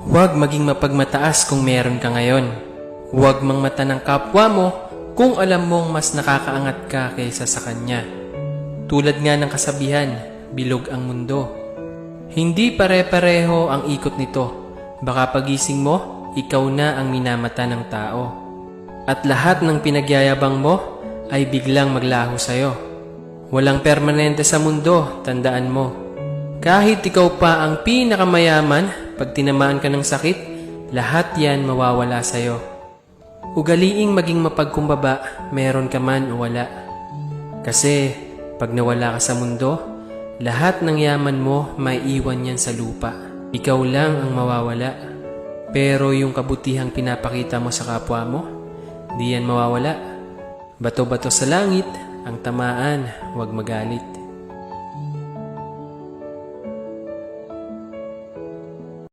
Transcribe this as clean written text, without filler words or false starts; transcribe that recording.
Huwag maging mapagmataas kung meron ka ngayon. Huwag mangmata ng kapwa mo kung alam mong mas nakakaangat ka kaysa sa kanya. Tulad nga ng kasabihan, bilog ang mundo. Hindi pare-pareho ang ikot nito. Baka pagising mo, ikaw na ang minamata ng tao. At lahat ng pinagyayabang mo ay biglang maglaho sa'yo. Walang permanente sa mundo, tandaan mo. Kahit ikaw pa ang pinakamayaman, pag tinamaan ka ng sakit, lahat yan mawawala sa'yo. Ugaliing maging mapagkumbaba, meron ka man o wala. Kasi pag nawala ka sa mundo, lahat ng yaman mo may iwan yan sa lupa. Ikaw lang ang mawawala. Pero yung kabutihang pinapakita mo sa kapwa mo, di yan mawawala. Bato-bato sa langit, ang tamaan, huwag magalit.